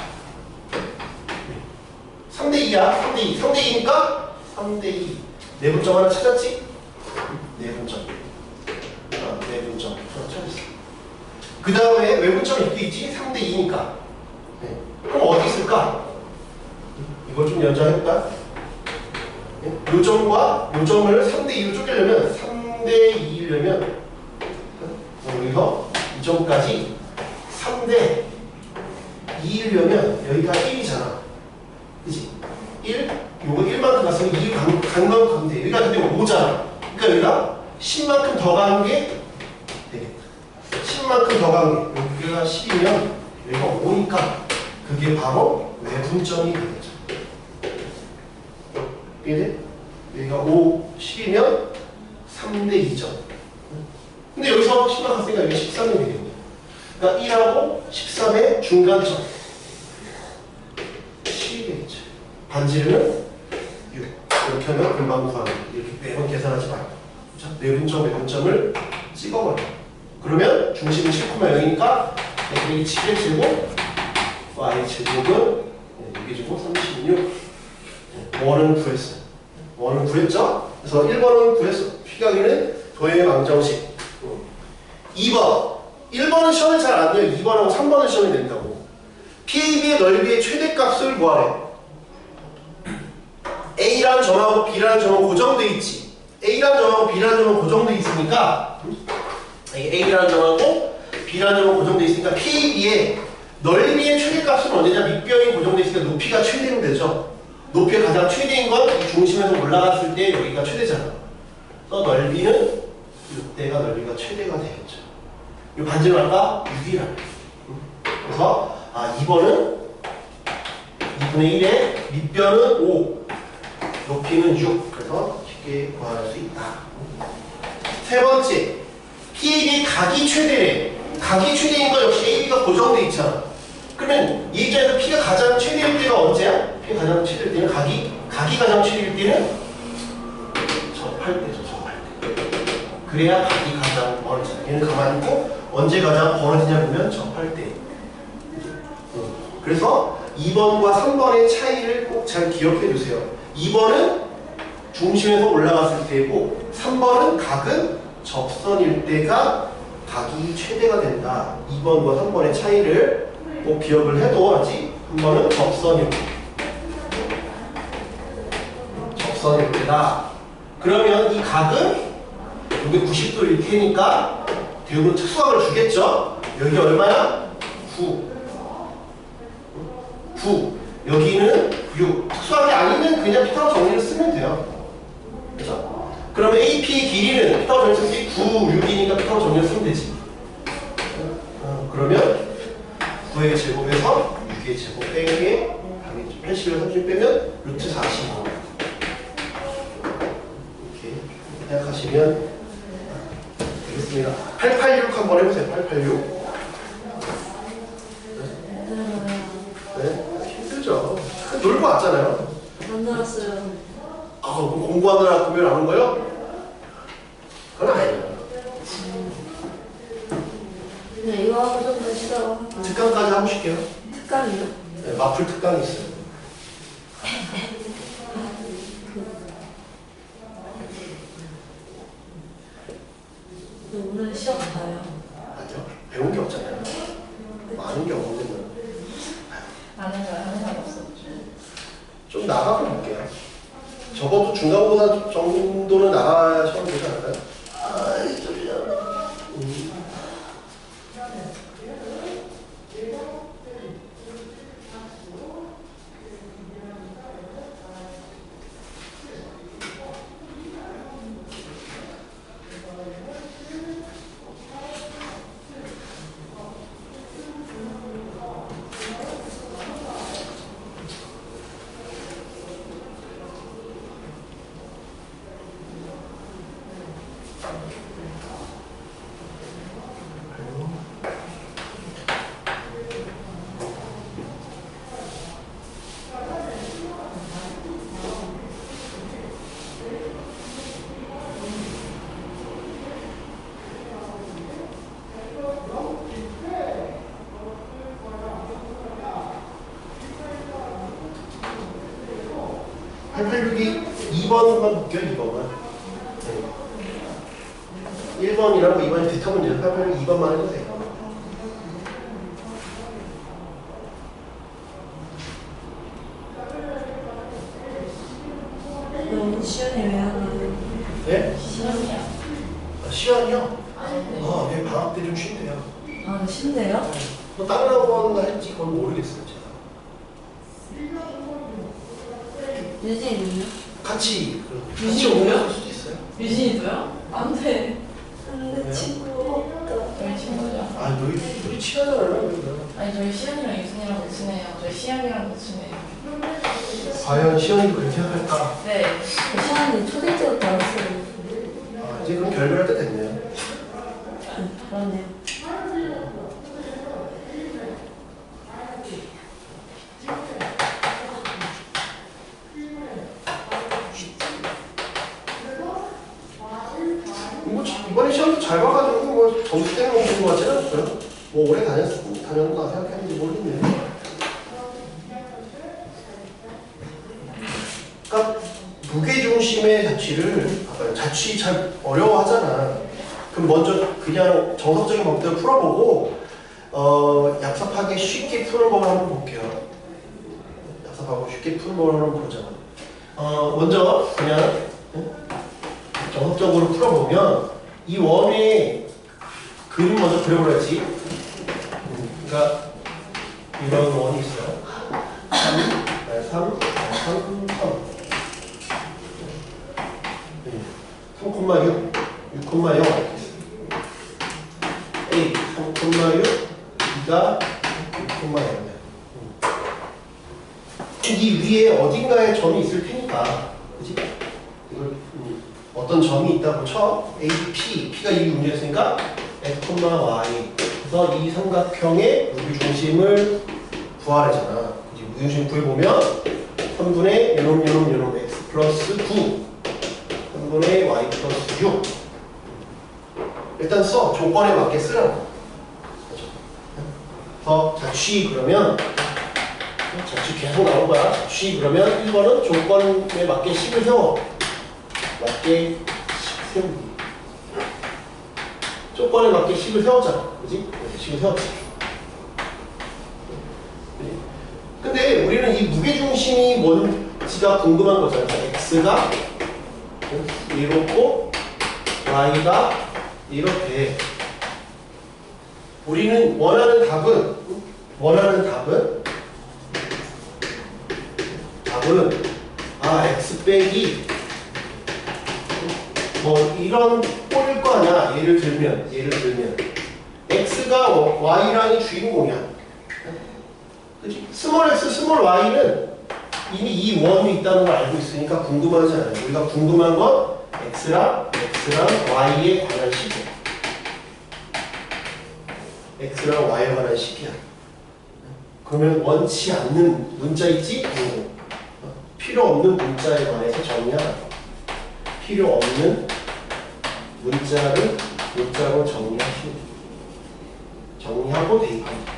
3대 2야. 3대 2. 3대 2니까 3대 2. 내분점 하나 찾았지? 내분점. 내분점. 하나 찾았어. 그 다음에 외분점이 이렇게 있지? 3대 2니까. 네. 그럼 어디 있을까? 이걸 좀 연장해볼까? 네. 요점과 요점을 3대 2로 쪼개려면 3대 2이려면 여기서 이 점까지 3대 2이려면 여기가 1이잖아. 그치? 1? 요거 1만큼 갔으면 2를 간 가면 돼. 여기가 근데 5잖아. 그러니까 여기가 10만큼 더 가는 게 되겠다. 10만큼 더 가는 게 여기가 10이면 여기가 5니까 그게 바로 외분점이 되겠죠. 이해돼? 여기가 5, 10이면 3대 2점. 근데 여기서 10만 갔으니까 여기 13이 되겠네. 그러니까 1하고 13의 중간점 7이겠죠. 반지름은 6. 이렇게 하면 금방 구하는 거예요. 이렇게 매번 계산하지 말고. 그렇죠? 내분점, 외분점을 찍어버려. 그러면 중심은 7,0이니까 여기 7의 제곱, y 제곱은 여기 제곱 36. 원은 구했어요. 원은 구했죠? 그래서 1번은 구했어. 피가기는 도형의 방정식. 2번. 1번은 시험에 잘 안 돼요. 2번하고 3번은 시험에 된다고. PAB의 넓이의 최대값을 구하래. A라는 점하고 B라는 점은 고정되어 있지. A라는 점하고 B라는 점은 고정되어 있으니까 A라는 점하고 B라는 점은 고정되어 있으니까 PB의 넓이의 최대값은 언제냐? 밑변이 고정되어 있으니까 높이가 최대면 되죠. 높이가 가장 최대인 건 이 중심에서 올라갔을 때 여기가 최대잖아. 그래서 넓이는 이때가 넓이가 최대가 되겠죠. 이 반지름 할까? 6이라고. 그래서 2번은 2분의 1에 밑변은 5, 높이는 6. 그래서 쉽게 구할 수 있다. 세 번째, PAB의 각이 최대래. 각이 최대인 거 역시 AB가 고정돼 있잖아. 그러면 이 입장에서 P가 가장 최대일 때가 언제야? P가 가장 최대일 때는 각이 가장 최대일 때는 접할 때죠. 접할 때. 그래야 각이 가장 멀어지잖아. 얘는 가만히 있고 언제 가장 벌어지냐 보면 접할 때. 그래서 2번과 3번의 차이를 꼭 잘 기억해 주세요. 2번은 중심에서 올라갔을 때고 3번은 각은 접선일 때가 각이 최대가 된다. 2번과 3번의 차이를 꼭 기억을 해둬야지. 한 번은 접선일 때. 접선일 때다. 그러면 이 각은 여기 90도일 테니까 대부분 특수각을 주겠죠? 여기 얼마야? 9. 여기는 6. 특수각이 아니면 그냥 피타고라 정리를 쓰면 돼요. 그죠? 그러면 AP 길이는 피타고라 정리 쓸 때 9, 6이니까 피타고라 정리를 쓰면 되지. 그러면 9의 제곱에서 6의 제곱 빼기 80에서 30 빼면 루트 45. 이렇게 생각하시면 되겠습니다. 886 한번 해보세요. 886. 네? 힘들죠. 놀고 왔잖아요. 만들었어요. 그럼 공부하느라 금요일 안 온 거요? 그건 아니에요. 네, 이거 하고 좀 더 쉬다가 특강까지 하고 싶게요. 특강이요? 네, 마플 특강이 있어요. 오늘 시험 봐요. 아니요. 배운 게 없잖아요. 많은 게 없는데. 아는 거 항상 없어. 좀 나가고 볼게요. 적어도 중간고사 정도는 나가셔도 되지 않을까요? (886이) 2번만 볼게요. 2번만. 네. 1번이랑 2번이 비슷한 문제예요. 886 2번만 해도 돼요. 시연이 왜 하나요? 네? 시연이요? 시간이요? 아, 네. 네, 방학 때 좀 쉰대요. 아, 쉽네요? 뭐 다른 학원 할지 그건 모르겠어요. 제가. 유진이요? 같이 유진이요? 오면 할 수도 있어요. 유진이도요? 안 돼. 왜요? 근데 친구 없다. 저희 친구죠. 아, 너희 친하잖아요. 아니 저희 시연이랑 유순이랑 더 친해요. 저희 시연이랑 더 친해요. 과연 시연이도 그렇게 생각할까? 네. 시연이 초대제도 받았어요. 아, 이제 그럼 결별할 때 됐네요. 그러네요. 뭐 이번에 시험도 잘 봐가지고 뭐 점수 때문에 오는 것 같지는 않고요. 뭐 오래 다녔나 생각했는지 모르겠네요. 그러니까 무게중심의 자취를 봐봐요. 자취 잘 어려워하잖아. 그럼 먼저 그냥 정석적인 방법대로 풀어보고 얍삽하게 쉽게 푸는 법을 한번 볼게요. 얍삽하고 쉽게 푸는 법을 한번 보자. 먼저 그냥 정석적으로 풀어보면 이 원의 그림 먼저 그려보라 했지. 그러니까 이런 원이 있어요. 3, 3,6, 6,0 A 3,6 B가 6,0이야. 이 위에 어딘가에 점이 있을 테니까, 그치? 이걸 어떤 점이 있다고 쳐. A, P, P가 이 문제였으니까 F, Y. 그래서 이 삼각형의 무게중심을 구하래잖아. 그치? 무게중심 구해보면 3분의 요놈 X 플러스 9 3분의 Y 플러스 6 일단 써. 조건에 맞게 쓰라고. 그래서 자취 그러면 자취 계속 나올 거야. 자취 그러면 1번은 조건에 맞게 식을 세워. 맞게 식 세우기. 조건에 맞게 식을 세웠잖아. 그지? 이렇게 식을 세웠지. 그지? 근데 우리는 이 무게중심이 뭔지가 궁금한 거잖아. X가 이렇고 Y가 이렇게. 우리는 원하는 답은 X 빼기 뭐 이런 꼴일 거 아니야. 예를 들면 X가 Y랑이 주인공이야. 그치? 스몰 X, 스몰 Y는 이미 이 원이 있다는 걸 알고 있으니까 궁금하지 않아요. 우리가 궁금한 건 X랑 Y에 관한 식이야. X랑 Y에 관한 식이야. 그러면 원치 않는 문자 있지? 필요 없는 문자에 관해서 정리하라. 필요 없는 문자로 정리하고 대입합니다.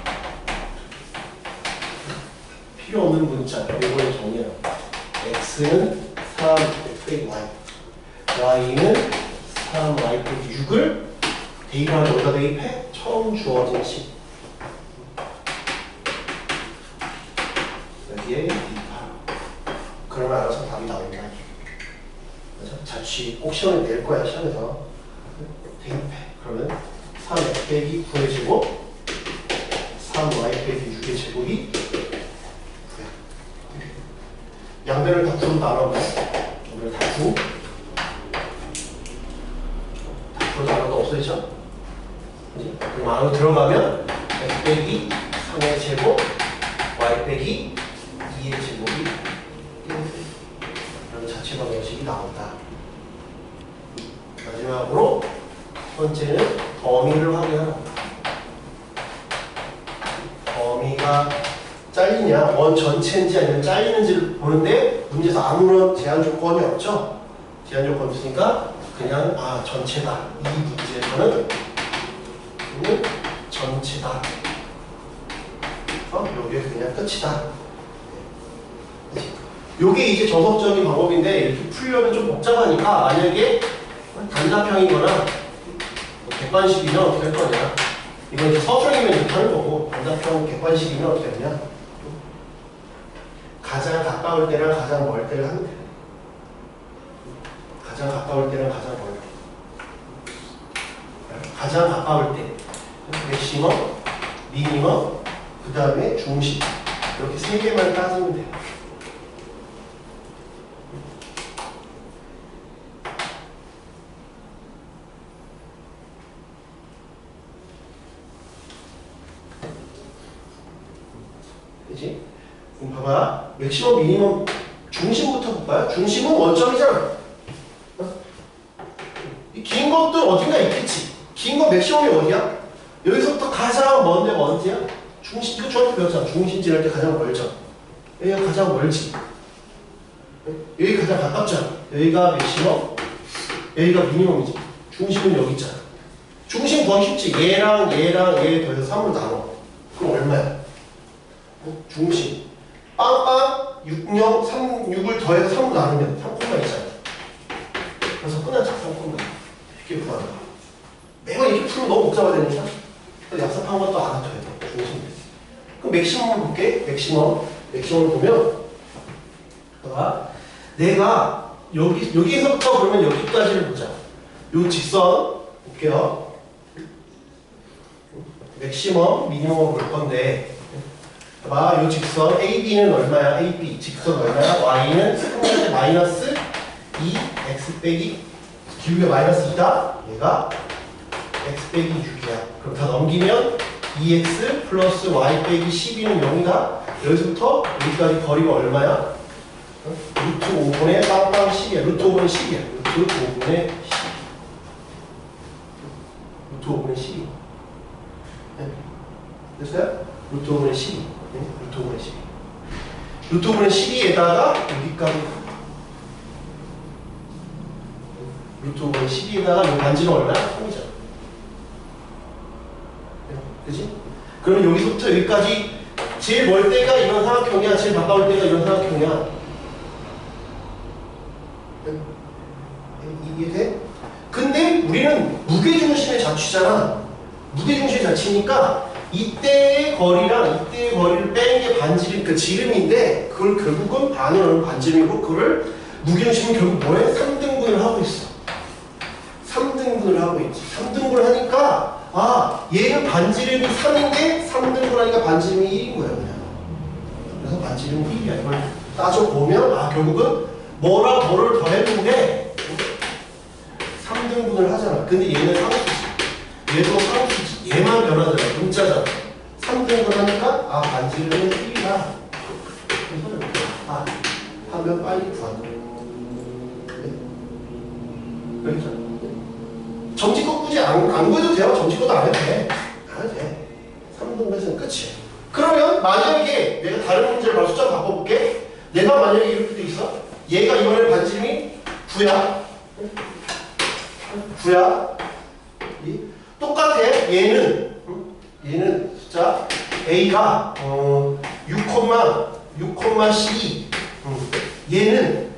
필요 없는 문자, 이걸 정리하라. X는 3 빼기 Y, Y는 3Y 빼기 6을 대입하면 어디다 대입해? 처음 주어진 식. 여기에 대입하라. 그러면 알아서 답이 나온다. 맞아? 자취 꼭 시험에 낼 거야, 시험에서. 대입해. 그러면 3x 빼기 9의 제곱, 3y 빼기 6의 제곱이 9야. 양변을 다 9로 나눠봐. 양변을 다 9. 다 9로 나눠도 없어지죠? 그지? 그럼 안으로 들어가면 x 빼기 3의 제곱, y 빼기 2의 제곱이 이런 자취 방정식이 나온다. 마지막으로 번째는 범위를 확인하라. 범위가 잘리냐, 원 전체인지 아니면 잘리는지를 보는데 문제에서 아무런 제한 조건이 없죠. 제한 조건 없으니까 그냥 전체다. 이 문제에서는 전체다. 요게 그냥 끝이다. 요게 이제 정석적인 방법인데 이렇게 풀려면 좀 복잡하니까 만약에 단답형이거나 객관식이면 어떻게 할 거냐. 이건 이제 서술형이면 이렇게 하는 거고, 단답형 객관식이면 어떻게 하냐. 가장 가까울 때랑 가장 멀 때를 하면 돼. 가장 가까울 때랑 가장 멀 때. 가장 가까울 때 맥시멈, 미니멈, 그 다음에 중심. 이렇게 세 개만 따지면 돼요. 그치? 그럼 봐봐. 맥시멈, 미니멈, 중심부터 볼까요? 중심은 원점이잖아. 이 긴 것도 어딘가 있겠지. 긴 거 맥시멈이 어디야? 여기서부터 가장 먼 데가 어디야? 중심, 이거 중학교 배웠잖아. 중심 지날 때 가장 멀죠. 여기가 가장 멀지. 여기 가장 가깝잖아. 여기가 맥시멈, 여기가 미니멈이지. 중심은 여기 있잖아. 중심 구하기 쉽지. 얘랑 얘 더해서 3으로 나눠. 그럼 얼마야? 중심 빵빵 60, 36을 더해서 3으로 나누면 3콤마 있잖아. 그래서 끝났죠. 3콤마. 쉽게 구하는 거. 매번 이렇게 풀면 너무 복잡하다니까. 약속한 것도 알아둬야 돼. 중심. 그럼 맥시멈을 볼게. 맥시멈을 보면 봐봐. 내가 여기에서부터 그러면 여기까지를 보자. 요 직선 볼게요. 맥시멈, 미니멈을 볼 건데 봐, 요 직선 AB는 얼마야? AB 직선 얼마야? Y는 세분의 마이너스 2x 빼기 기울기가 마이너스 2다. 얘가 x 빼기 6이야. 그럼 다 넘기면 2x 플러스 y 빼기 12는 0이다. 여기서부터 여기까지 거리가 얼마야? 루트 5분의 빵빵 10이야. 루트 5분의 10이야. 루트 5분의 10. 루트 5분의 12. 네. 됐어요? 루트 5분의 12. 네? 루트 5분의 12. 루트 5분의 12에다가 여기까지 루트 5분의 12에다가 이 반지는 얼마야? 3이잖아. 네? 그치? 그러면 여기서부터 여기까지 제일 멀 때가 이런 삼각형이야. 제일 가까울 때가 이런 삼각형이야. 네? 이해돼? 근데 우리는 무게중심의 자취잖아. 무게중심의 자취니까 이때의 거리랑 이때의 거리를 빼는 게 반지름, 그 지름인데 그걸 결국은 반을 반지름이고 그걸 무게중심은 결국 뭐해? 3등분을 하고 있어. 3등분을 하고 있지. 3등분을 하니까 아 얘는 반지름이 3인데 3등분 하니까 반지름이 1인 거야 그냥. 그래서 반지름이 1이야. 이걸 따져보면 아 결국은 뭐를 더 했는데 3등분을 하잖아. 근데 얘는 상수지. 얘도 상수지. 얘만 변하잖아. 문자잖아. 3등분 하니까 아 반지름은 1이다. 그래서 이렇게 아 하면 빨리 구한다. 네? 여기죠. 정지껏 굳이 안 구해도 돼요. 정지껏도 안 해도 돼. 안 해도 돼. 3등분에서는 끝이야. 그러면 만약에 내가 다른 문제를 바로 숫자 바꿔볼게. 내가 만약에 이렇게 돼 있어. 얘가 이번에 반지름이 9야. 9야. 똑같아. 얘는 숫자 A가 6,12. 얘는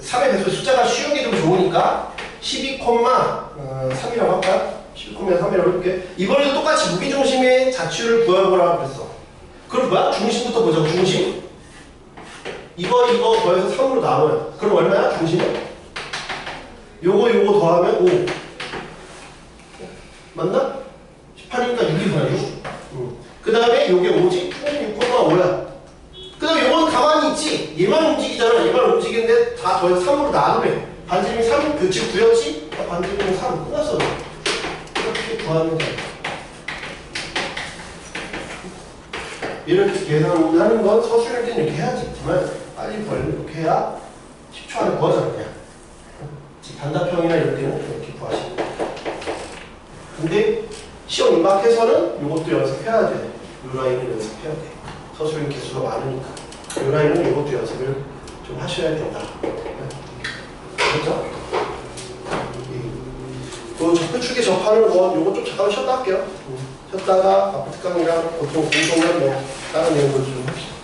3의 배수 숫자가 쉬우게 좀 좋으니까 12,3이라고 할까? 12,3이라고 해볼게. 이번에도 똑같이 무게중심의 자취를 구해보라고 그랬어. 그럼 뭐야? 중심부터 보자고. 중심. 이거 더해서 3으로 나눠요. 그럼 얼마야? 중심은? 요거 더하면 5. 맞나? 18이니까 6이구나. 6. 그 다음에 요게 5지? 6,5야. 그 다음에 요건 가만히 있지? 얘만 움직이잖아. 얘만 움직이는데 다 더해서 3으로 나누래. 반지름이 3, 그 지금 9였지? 반지름이 3. 끝났어. 이렇게 구하면 돼. 이렇게 계산하는 건 서술할 때는 이렇게 해야지. 정말 빨리 구하려면 이렇게 해야 10초 안에 구하잖아. 그냥. 단답형이나 이럴 때는 이렇게 구하시면 돼. 근데 시험 임박해서는 이것도 연습해야 돼. 이 라인을 연습해야 돼. 서술인 개수가 많으니까. 이 라인은 이것도 연습을 좀 하셔야 된다. 그렇죠? 또 적폐축에 접하는 건 요거 좀 잠깐 쉬었다 할게요. 쉬었다가 아프트강이랑 보통 공동면 뭐 다른 내용들 좀 합시다.